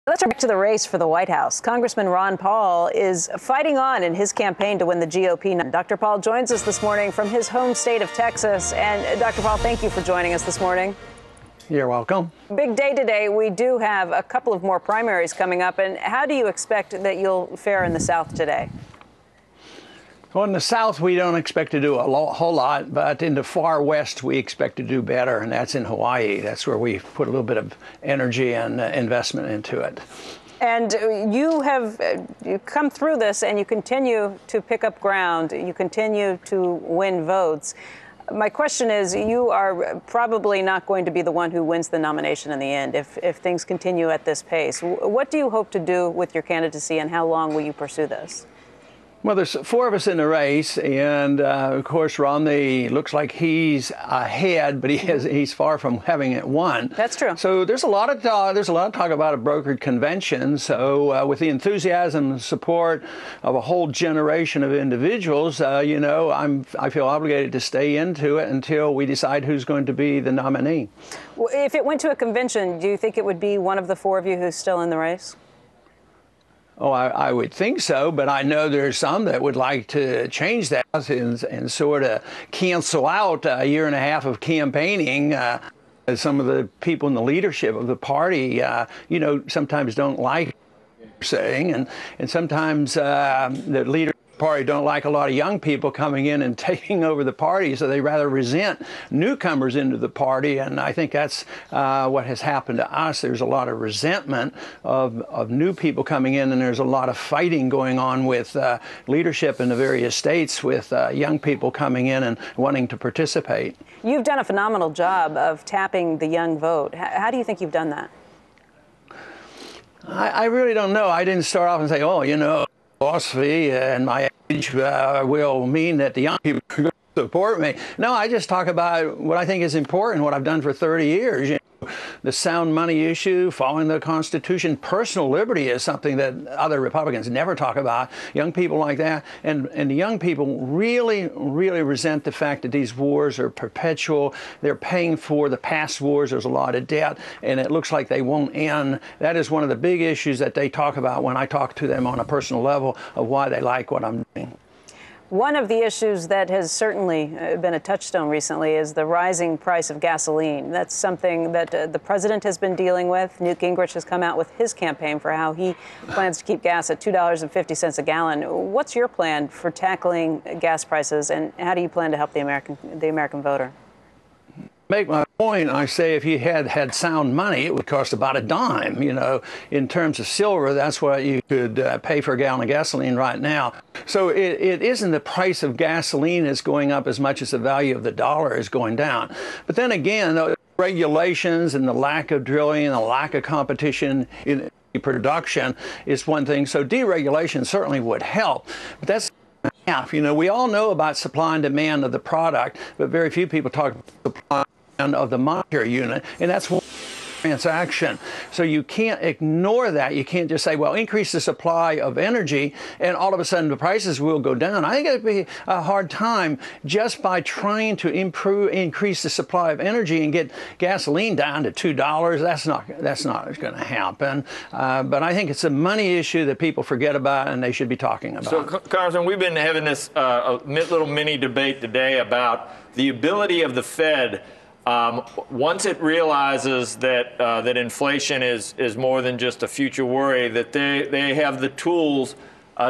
Let's turn back to the race for the White House. Congressman Ron Paul is fighting on in his campaign to win the GOP. Dr. Paul joins us this morning from his home state of Texas. And Dr. Paul, thank you for joining us this morning. You're welcome. Big day today. We do have a couple of more primaries coming up. And how do you expect that you'll fare in the South today? Well, in the South, we don't expect to do a whole lot, but in the far West, we expect to do better, and that's in Hawaii. That's where we put a little bit of energy and investment into it. And you have come through this, and you continue to pick up ground. You continue to win votes. My question is, you are probably not going to be the one who wins the nomination in the end if things continue at this pace. What do you hope to do with your candidacy, and how long will you pursue this? Well, there's four of us in the race, and of course, Romney looks like he's ahead, but he's far from having it won. That's true. So there's a lot of talk about a brokered convention. So with the enthusiasm and support of a whole generation of individuals, I feel obligated to stay into it until we decide who's going to be the nominee. Well, if it went to a convention, do you think it would be one of the four of you who's still in the race? Oh, I would think so, but I know there's some that would like to change that and sort of cancel out a year and a half of campaigning. Some of the people in the leadership of the party, sometimes don't like what you're saying, and sometimes the leader party don't like a lot of young people coming in and taking over the party, so they rather resent newcomers into the party. And I think that's what has happened to us. There's a lot of resentment of new people coming in, and there's a lot of fighting going on with leadership in the various states with young people coming in and wanting to participate. You've done a phenomenal job of tapping the young vote. How do you think you've done that? I really don't know. I didn't start off and say, philosophy and my age will mean that the young people are going to support me. No, I just talk about what I think is important, what I've done for 30 years. The sound money issue, following the Constitution, personal liberty is something that other Republicans never talk about. Young people like that. And the young people really, really resent the fact that these wars are perpetual. They're paying for the past wars. There's a lot of debt, and it looks like they won't end. That is one of the big issues that they talk about when I talk to them on a personal level of why they like what I'm doing. One of the issues that has certainly been a touchstone recently is the rising price of gasoline. That's something that the president has been dealing with. Newt Gingrich has come out with his campaign for how he plans to keep gas at $2.50 a gallon. What's your plan for tackling gas prices, and how do you plan to help the American voter? Make my point, I say if you had sound money, it would cost about a dime. In terms of silver, that's what you could pay for a gallon of gasoline right now. So it isn't the price of gasoline that's going up as much as the value of the dollar is going down. But then again, the regulations and the lack of drilling and the lack of competition in production is one thing. So deregulation certainly would help. But that's half. We all know about supply and demand of the product, but very few people talk about supply of the monetary unit, and that's one transaction. So you can't ignore that. You can't just say, well, increase the supply of energy and all of a sudden the prices will go down. I think it'd be a hard time just by trying to increase the supply of energy and get gasoline down to $2. That's not going to happen. But I think it's a money issue that people forget about and they should be talking about. So, Congressman, we've been having this little mini debate today about the ability of the Fed, once it realizes that that inflation is more than just a future worry, that they have the tools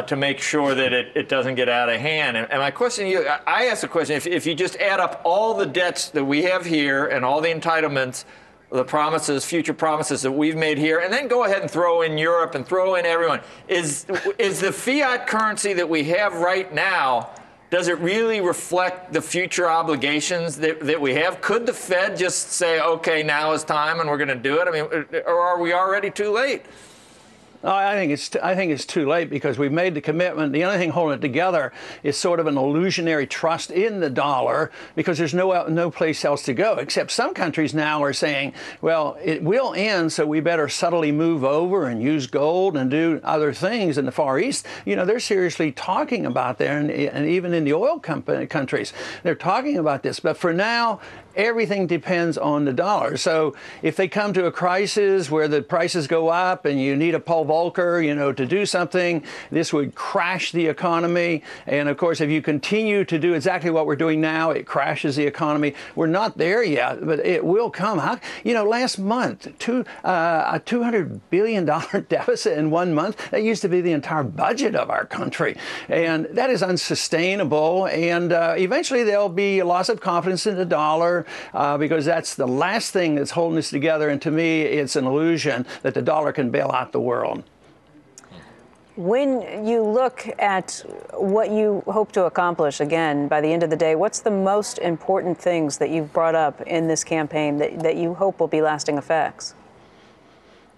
to make sure that it doesn't get out of hand. And my question to you, I ask the question, if you just add up all the debts that we have here and all the entitlements, the promises, future promises that we've made here, and then go ahead and throw in Europe and throw in everyone, is the fiat currency that we have right now, does it really reflect the future obligations that we have? Could the Fed just say, okay, now is time and we're going to do it? I mean, or are we already too late? I think it's too late because we've made the commitment. The only thing holding it together is sort of an illusionary trust in the dollar because there's no place else to go, except some countries now are saying, well, it will end, so we better subtly move over and use gold and do other things in the Far East. They're seriously talking about there, and even in the oil countries, they're talking about this. But for now, everything depends on the dollar. So if they come to a crisis where the prices go up and you need a Paul Volcker, to do something, this would crash the economy. And of course, if you continue to do exactly what we're doing now, it crashes the economy. We're not there yet, but it will come. Last month, a $200 billion deficit in 1 month, that used to be the entire budget of our country. And that is unsustainable. And eventually there'll be a loss of confidence in the dollar because that's the last thing that's holding us together. And to me, it's an illusion that the dollar can bail out the world. When you look at what you hope to accomplish, again, by the end of the day, what's the most important things that you've brought up in this campaign that you hope will be lasting effects?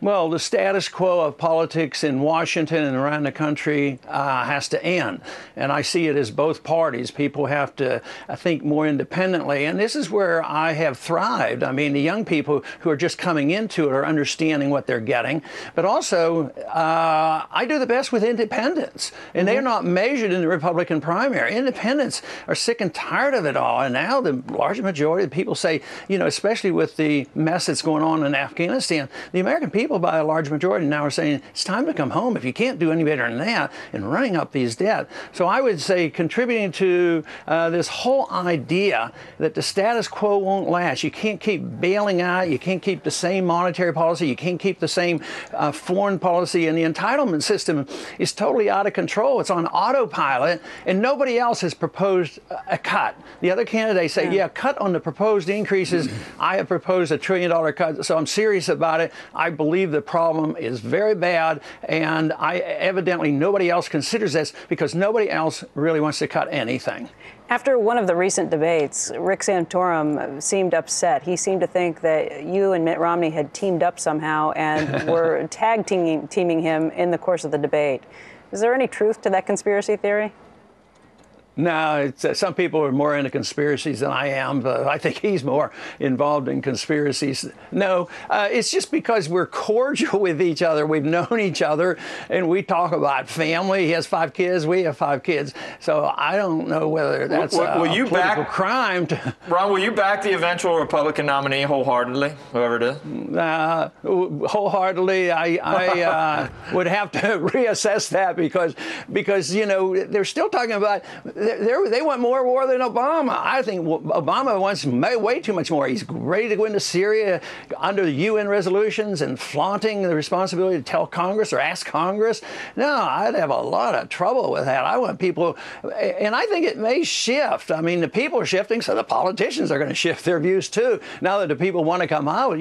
Well, the status quo of politics in Washington and around the country has to end. And I see it as both parties. People have to think more independently. And this is where I have thrived. I mean, the young people who are just coming into it are understanding what they're getting. But also, I do the best with independents. And they're not measured in the Republican primary. Independents are sick and tired of it all. And now the large majority of people say, especially with the mess that's going on in Afghanistan, the American people by a large majority now are saying it's time to come home if you can't do any better than that and running up these debts. So I would say contributing to this whole idea that the status quo won't last. You can't keep bailing out. You can't keep the same monetary policy. You can't keep the same foreign policy. And the entitlement system is totally out of control. It's on autopilot, and nobody else has proposed a cut. The other candidates say, yeah, cut on the proposed increases. I have proposed $1 trillion cut, so I'm serious about it. I believe the problem is very bad, and evidently nobody else considers this because nobody else really wants to cut anything. After one of the recent debates, Rick Santorum seemed upset. He seemed to think that you and Mitt Romney had teamed up somehow and were tag teaming him in the course of the debate. Is there any truth to that conspiracy theory? No, some people are more into conspiracies than I am, but I think he's more involved in conspiracies. No, it's just because we're cordial with each other. We've known each other, and we talk about family. He has 5 kids. We have 5 kids. So I don't know whether that's a political crime. Ron, will you back the eventual Republican nominee wholeheartedly, whoever it is? Wholeheartedly, I would have to reassess that because they're still talking about. They want more war than Obama. I think Obama wants way too much more. He's ready to go into Syria under the UN resolutions and flaunting the responsibility to tell Congress or ask Congress. No, I'd have a lot of trouble with that. I want people, and I think it may shift. I mean, the people are shifting, so the politicians are going to shift their views too. Now that the people want to come out,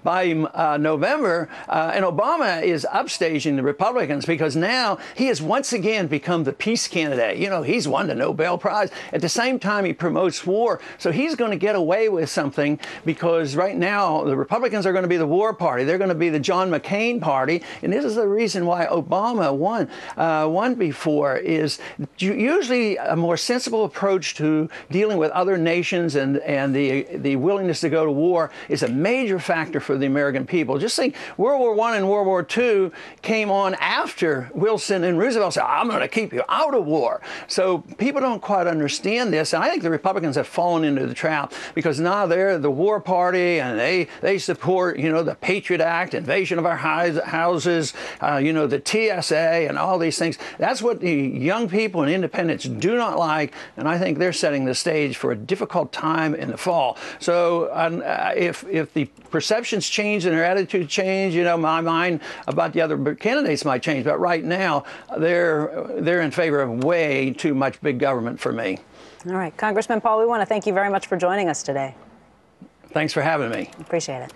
by November, and Obama is upstaging the Republicans because now he has once again become the peace candidate. He's won the Nobel Prize. At the same time, he promotes war. So he's going to get away with something because right now the Republicans are going to be the war party. They're going to be the John McCain party. And this is the reason why Obama won before is usually a more sensible approach to dealing with other nations and the willingness to go to war is a major factor for the American people. Just think World War I and World War II came on after Wilson and Roosevelt said, I'm going to keep you out of war. So people don't quite understand this, and I think the Republicans have fallen into the trap because now they're the war party and they support, the Patriot Act, invasion of our houses, the TSA and all these things. That's what the young people and independents do not like, and I think they're setting the stage for a difficult time in the fall. So if the perceptions change and their attitudes change, my mind about the other candidates might change, but right now they're in favor of way too much big government for me. All right, Congressman Paul, we want to thank you very much for joining us today. Thanks for having me. Appreciate it.